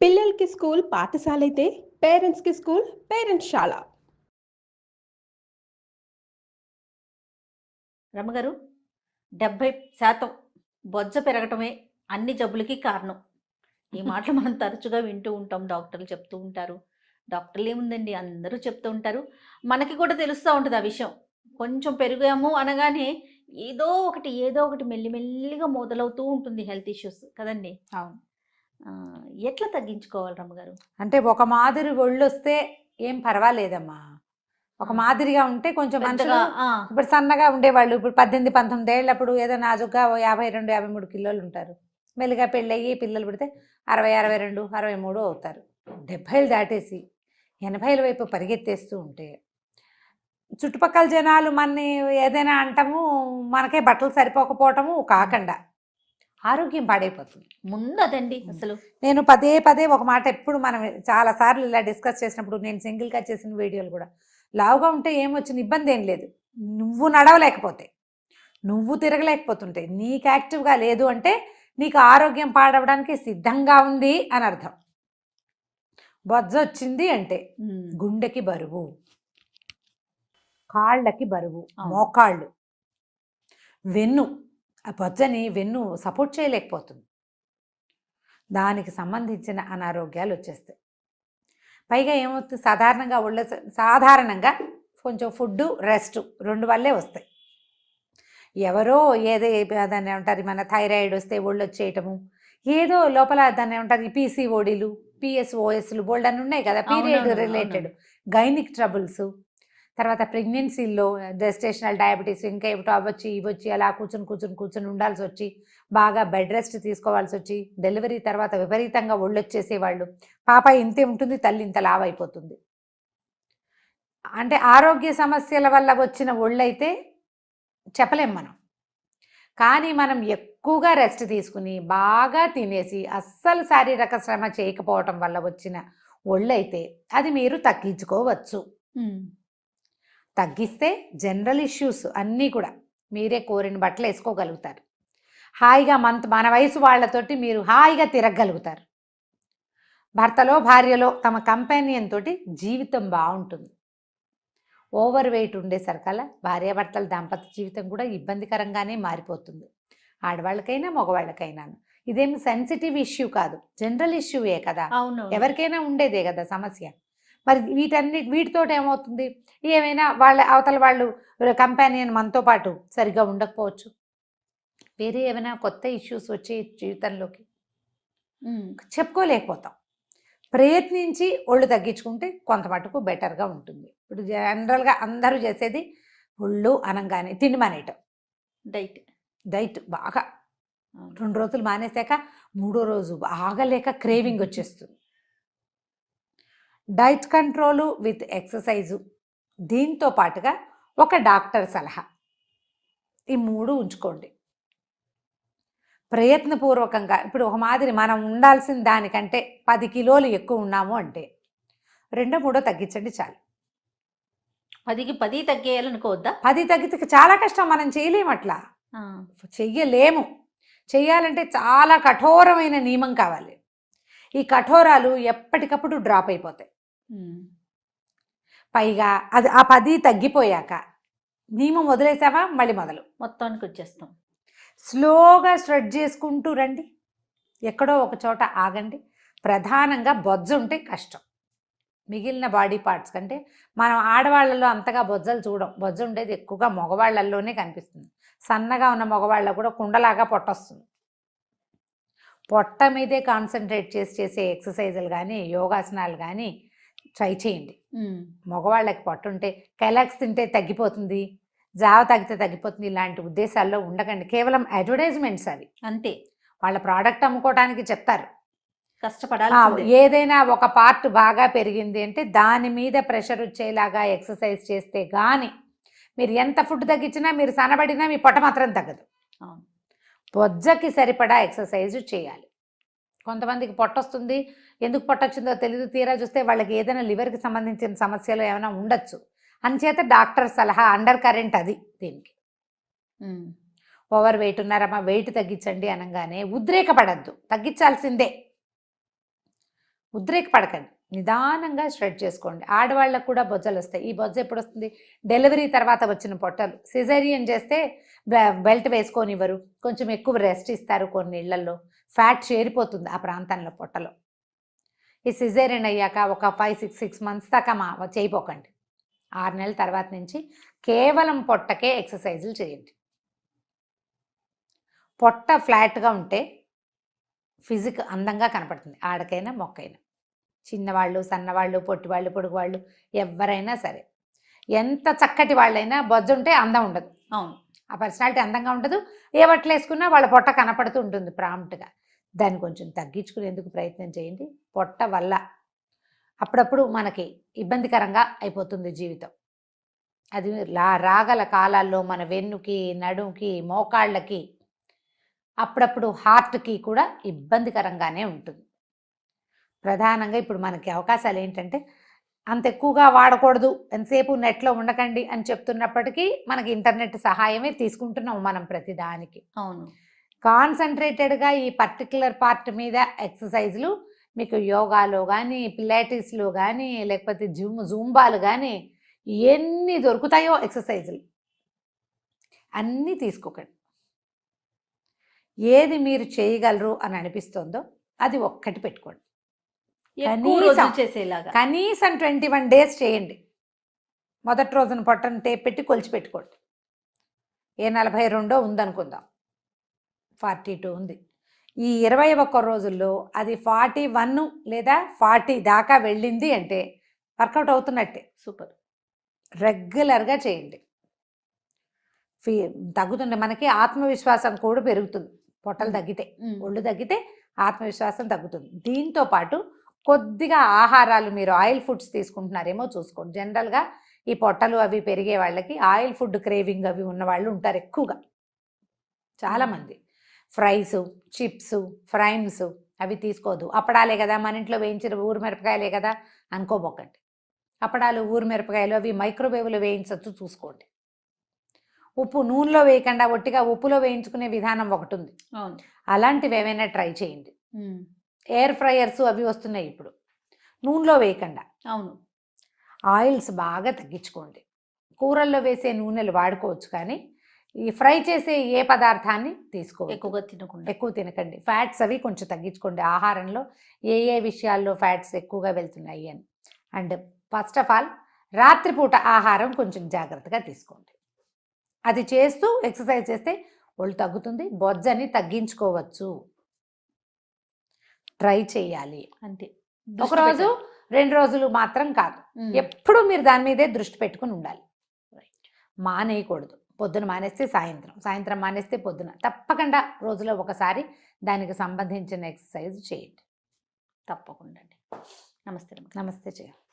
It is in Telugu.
పిల్లలకి స్కూల్ పాఠశాలైతే పేరెంట్స్‌కి స్కూల్ పేరెంట్స్‌శాల. రమ్మగారు 70% బొజ్జ పెరగటమే అన్ని జబ్బులకి కారణం. ఈ మాటలు మనం తరచుగా వింటూ ఉంటాం. డాక్టర్లు చెప్తూ ఉంటారు. డాక్టర్లు ఏముందండి అందరూ చెప్తూ ఉంటారు. మనకి కూడా తెలుస్తూ ఉంటుంది ఆ విషయం. కొంచెం పెరిగాము అనగానే ఏదో ఒకటి మెల్లిమెల్లిగా మొదలవుతూ ఉంటుంది హెల్త్ ఇష్యూస్ కదండీ! అవును. ఎట్లా తగ్గించుకోవాలి రమ్మగారు? అంటే ఒక మాదిరి ఒళ్ళొస్తే ఏం పర్వాలేదమ్మా. ఒక మాదిరిగా ఉంటే కొంచెం మనుషులు పెద్దగా ఇప్పుడు సన్నగా ఉండేవాళ్ళు ఇప్పుడు 18, 19 ఏళ్ళప్పుడు ఏదో నాజుగ్గా 52, 53 కిలోలు ఉంటారు. మెల్లిగా పెళ్ళయ్యి పిల్లలు పుడితే 60, 62, 63 అవుతారు. 70 దాటేసి 80 వైపు పరిగెత్తేస్తూ ఉంటే చుట్టుపక్కల జనాలు మనని ఏదైనా అంటాము, మనకే బట్టలు సరిపోకపోవటము కాకుండా ఆరోగ్యం పాడైపోతుంది. ముందు అదండి అసలు. నేను పదే పదే ఒక మాట ఎప్పుడు మనం చాలాసార్లు ఇలా డిస్కస్ చేసినప్పుడు నేను సింగిల్గా చేసిన వీడియోలు కూడా లావుగా ఉంటే ఏమొచ్చిన ఇబ్బంది ఏం లేదు. నువ్వు నడవలేకపోతే, నువ్వు తిరగలేకపోతుంటే, నీకు యాక్టివ్గా లేదు అంటే నీకు ఆరోగ్యం పాడవడానికి సిద్ధంగా ఉంది అని అర్థం. బొజ్జ వచ్చింది అంటే గుండెకి బరువు, కాళ్ళకి బరువు, మోకాళ్ళు, వెన్ను, ఆ బొజ్జని వెన్ను సపోర్ట్ చేయలేకపోతుంది. దానికి సంబంధించిన అనారోగ్యాలు వచ్చేస్తాయి. పైగా ఏమవుతుంది, సాధారణంగా కొంచెం ఫుడ్డు రెస్ట్ 2 వల్లే వస్తాయి. ఎవరో దాన్ని ఏమంటారు, మన థైరాయిడ్ వస్తే ఒళ్ళు వచ్చేయటము, ఏదో లోపల దాన్ని ఏమంటారు, ఈ పీసీఓడీలు, పిఎస్ఓఎస్లు బోల్డ్ అని ఉన్నాయి కదా, పీరియడ్ రిలేటెడ్ గైనిక్ ట్రబుల్స్, తర్వాత ప్రెగ్నెన్సీల్లో జెస్టేషనల్ డయాబెటీస్, ఇంకా ఏమిటో అవ్వచ్చు ఇవ్వచ్చు, అలా కూర్చుని ఉండాల్సి వచ్చి బాగా బెడ్ రెస్ట్ తీసుకోవాల్సి వచ్చి డెలివరీ తర్వాత విపరీతంగా ఒళ్ళొచ్చేసేవాళ్ళు. పాప ఇంతే ఉంటుంది, తల్లి ఇంత లావైపోతుంది. అంటే ఆరోగ్య సమస్యల వల్ల వచ్చిన ఒళ్ళైతే చెప్పలేం మనం. కానీ మనం ఎక్కువగా రెస్ట్ తీసుకుని బాగా తినేసి అస్సలు శారీరక శ్రమ చేయకపోవటం వల్ల వచ్చిన ఒళ్ళైతే అది మీరు తగ్గించుకోవచ్చు. తగ్గిస్తే జనరల్ ఇష్యూస్ అన్నీ కూడా మీరే కోరిన బట్టలు వేసుకోగలుగుతారు. హాయిగా మన వయసు వాళ్ళతోటి మీరు హాయిగా తిరగగలుగుతారు. భర్తలో భార్యలో తమ కంపానియన్ తోటి జీవితం బాగుంటుంది. ఓవర్ వెయిట్ ఉండేసరికల్లా భార్యాభర్తల దాంపత్య జీవితం కూడా ఇబ్బందికరంగానే మారిపోతుంది. ఆడవాళ్ళకైనా మగవాళ్ళకైనా ఇదేమి సెన్సిటివ్ ఇష్యూ కాదు, జనరల్ ఇష్యూయే కదా. అవును, ఎవరికైనా ఉండేదే కదా సమస్య. మరి వీటితో ఏమవుతుంది, ఏమైనా అవతల వాళ్ళు కంపానియన్ మనతో పాటు సరిగ్గా ఉండకపోవచ్చు, వేరే ఏమైనా కొత్త ఇష్యూస్ వచ్చే జీవితంలోకి చెప్పుకోలేకపోతాం. ప్రయత్నించి ఒళ్ళు తగ్గించుకుంటే కొంత మటుకు బెటర్గా ఉంటుంది. ఇప్పుడు జనరల్గా అందరూ చేసేది ఒళ్ళు అనగానే తిండి మానేయటం, డైట్ బాగా 2 రోజులు మానేశాక 3వ రోజు ఆగలేక క్రేవింగ్ వచ్చేస్తుంది. డైట్ కంట్రోలు విత్ ఎక్సర్సైజు, దీంతో పాటుగా ఒక డాక్టర్ సలహా, ఈ 3 ఉంచుకోండి. ప్రయత్నపూర్వకంగా ఇప్పుడు ఒక మాదిరి మనం ఉండాల్సిన దానికంటే 10 కిలోలు ఎక్కువ ఉన్నాము అంటే 2, 3 తగ్గించండి చాలు. 10కి 10 తగ్గేయాలనుకోవద్దా? 10 తగ్గితే చాలా కష్టం, మనం చేయలేము, అట్లా చెయ్యలేము. చెయ్యాలంటే చాలా కఠోరమైన నియమం కావాలి. ఈ కఠోరాలు ఎప్పటికప్పుడు డ్రాప్ అయిపోతాయి. పైగా అది ఆ 10 తగ్గిపోయాక నియమం వదిలేసావా మళ్ళీ మొత్తానికి వచ్చేస్తాం. స్లోగా స్ట్రెచ్ చేసుకుంటూ రండి, ఎక్కడో ఒక చోట ఆగండి. ప్రధానంగా బొజ్జ ఉంటే కష్టం. మిగిలిన బాడీ పార్ట్స్ కంటే మనం ఆడవాళ్ళలో అంతగా బొజ్జలు చూడం, బొజ్జ ఉండేది ఎక్కువగా మగవాళ్ళల్లోనే కనిపిస్తుంది. సన్నగా ఉన్న మగవాళ్ళ కూడా కుండలాగా పొట్టొస్తుంది. పొట్ట మీదే కాన్సన్ట్రేట్ చేసే ఎక్సర్సైజులు కానీ యోగాసనాలు కానీ ట్రై చేయండి. మగవాళ్ళకి పొట్ట ఉంటే కెలాక్స్ తింటే తగ్గిపోతుంది, జావ తాగితే తగ్గిపోతుంది, ఇలాంటి ఉద్దేశాల్లో ఉండకండి. కేవలం అడ్వర్టైజ్మెంట్స్ అవి, అంతే. వాళ్ళ ప్రోడక్ట్ అమ్ముకోవడానికి చెప్తారు, కష్టపడాలి. ఏదైనా ఒక పార్ట్ బాగా పెరిగింది అంటే దాని మీద ప్రెషర్ వచ్చేలాగా ఎక్సర్సైజ్ చేస్తే కానీ మీరు ఎంత ఫుడ్ తగ్గించినా, మీరు సనబడినా మీ పొట్ట మాత్రం తగ్గదు. బొజ్జకి సరిపడా ఎక్సర్సైజ్ చేయాలి. కొంతమందికి పొట్టొస్తుంది, ఎందుకు పొట్టొచ్చిందో తెలియదు, తీరా చూస్తే వాళ్ళకి ఏదైనా లివర్కి సంబంధించిన సమస్యలు ఏమైనా ఉండొచ్చు. అంచేత డాక్టర్ సలహా అండర్ కరెంట్ అది దీనికి. ఓవర్ వెయిట్ ఉన్నారమ్మా, వెయిట్ తగ్గించండి అనగానే ఉద్రేకపడద్దు, తగ్గించాల్సిందే. ఉద్రేకపడకండి, నిదానంగా స్ట్రెచ్ చేసుకోండి. ఆడవాళ్ళకు కూడా బొజ్జలు వస్తాయి. ఈ బొజ్జ ఎప్పుడు వస్తుంది? డెలివరీ తర్వాత వచ్చిన పొట్టలు. సిజేరియన్ చేస్తే బెల్ట్ వేసుకోనివ్వరు, కొంచెం ఎక్కువ రెస్ట్ ఇస్తారు కొన్ని ఇళ్లలో, ఫ్యాట్ చేరిపోతుంది ఆ ప్రాంతంలో పొట్టలో. ఈ సిజేరియన్ అయ్యాక ఒక 5-6 మంత్స్ దాకా చేయపోకండి. 6 నెలల తర్వాత నుంచి కేవలం పొట్టకే ఎక్సర్సైజులు చేయండి. పొట్ట ఫ్లాట్గా ఉంటే ఫిజిక్ అందంగా కనపడుతుంది, ఆడకైనా మొక్కైనా. చిన్నవాళ్ళు, సన్నవాళ్ళు, పొట్టివాళ్ళు, పొడుగువాళ్ళు, ఎవరైనా సరే. ఎంత చక్కటి వాళ్ళైనా బొజ్జుంటే అందం ఉండదు. అవును. ఆ పర్సనాలిటీ అందంగా ఉండదు. ఏ బట్టలు వేసుకున్నా వాళ్ళ పొట్ట కనపడుతూ ఉంటుంది ప్రాంప్ట్గా. దాన్ని కొంచెం తగ్గించుకునేందుకు ప్రయత్నం చేయండి. పొట్ట వల్ల అప్పుడప్పుడు మనకి ఇబ్బందికరంగా అయిపోతుంది జీవితం. అది రాగల కాలాల్లో మన వెన్నుకి, నడుముకి, మోకాళ్ళకి, అప్పుడప్పుడు హార్ట్కి కూడా ఇబ్బందికరంగానే ఉంటుంది. ప్రధానంగా ఇప్పుడు మనకి అవకాశాలు ఏంటంటే అంత ఎక్కువగా వాడకూడదు, ఎంతసేపు నెట్లో ఉండకండి అని చెప్తున్నప్పటికీ మనకి ఇంటర్నెట్ సహాయమే తీసుకుంటున్నాం మనం ప్రతిదానికి. అవును. కాన్సన్ట్రేటెడ్గా ఈ పర్టికులర్ పార్ట్ మీద ఎక్సర్సైజులు మీకు యోగాలో కానీ, పిలాటిస్లో కానీ, లేకపోతే జూంబాలు కానీ ఎన్ని దొరుకుతాయో ఎక్సర్సైజులు అన్నీ తీసుకోకండి. ఏది మీరు చేయగలరు అని అనిపిస్తుందో అది ఒక్కటి పెట్టుకోండి. ఎక్కువ రోజులు చేసేలాగా కనీసం 21 డేస్ చేయండి. మొదటి రోజున పొట్టను టేప్ పెట్టి కొలిచి పెట్టుకోండి. ఏ 42 ఉందనుకుందాం, 42 ఉంది. ఈ 21 రోజుల్లో అది 41 లేదా 40 దాకా వెళ్ళింది అంటే వర్కౌట్ అవుతున్నట్టే. సూపర్. రెగ్యులర్గా చేయండి. తగ్గుతుంది, మనకి ఆత్మవిశ్వాసం కూడా పెరుగుతుంది. పొట్టలు తగ్గితే, ఒళ్ళు తగ్గితే ఆత్మవిశ్వాసం తగ్గుతుంది. దీంతో పాటు కొద్దిగా ఆహారాలు, మీరు ఆయిల్ ఫుడ్స్ తీసుకుంటున్నారేమో చూసుకోండి. జనరల్గా ఈ పొట్టలు అవి పెరిగే వాళ్ళకి ఆయిల్ ఫుడ్ క్రేవింగ్ అవి ఉన్న వాళ్ళు ఉంటారు ఎక్కువగా, చాలామంది. ఫ్రైస్, చిప్స్, ఫ్రైమ్స్ అవి తీసుకోదు. అప్పడాలే కదా, మన ఇంట్లో వేయించిన ఊరు మిరపకాయలే కదా అనుకోబోకండి. అప్పడాలు, ఊరు మిరపకాయలు అవి మైక్రోవేవ్లో వేయించవచ్చు, చూసుకోండి. ఉప్పు నూనెలో వేయకుండా ఒట్టిగా ఉప్పులో వేయించుకునే విధానం ఒకటి ఉంది, అలాంటివి ఏమైనా ట్రై చేయండి. ఎయిర్ ఫ్రైయర్స్ అవి వస్తున్నాయి ఇప్పుడు, నూనెలో వేయకుండా. అవును. ఆయిల్స్ బాగా తగ్గించుకోండి. కూరల్లో వేసే నూనెలు వాడుకోవచ్చు, కానీ ఈ ఫ్రై చేసే ఏ పదార్థాన్ని ఎక్కువ తినకండి. ఫ్యాట్స్ అవి కొంచెం తగ్గించుకోండి. ఆహారంలో ఏ ఏ విషయాల్లో ఫ్యాట్స్ ఎక్కువగా వెళ్తున్నాయి అని. అండ్ ఫస్ట్ ఆఫ్ ఆల్ రాత్రిపూట ఆహారం కొంచెం జాగ్రత్తగా తీసుకోండి. అది చేస్తూ ఎక్సర్సైజ్ చేస్తే ఒళ్ళు తగ్గుతుంది, బొజ్జని తగ్గించుకోవచ్చు. ట్రై చేయాలి అంతే. ఒకరోజు 2 రోజులు మాత్రం కాదు, ఎప్పుడు మీరు దాని మీదే దృష్టి పెట్టుకుని ఉండాలి. మానేయకూడదు. పొద్దున మానేస్తే సాయంత్రం, సాయంత్రం మానేస్తే పొద్దున, తప్పకుండా రోజులో ఒకసారి దానికి సంబంధించిన ఎక్సర్సైజ్ చేయండి. తప్పకుండా. నమస్తే. నమస్తే చేయండి.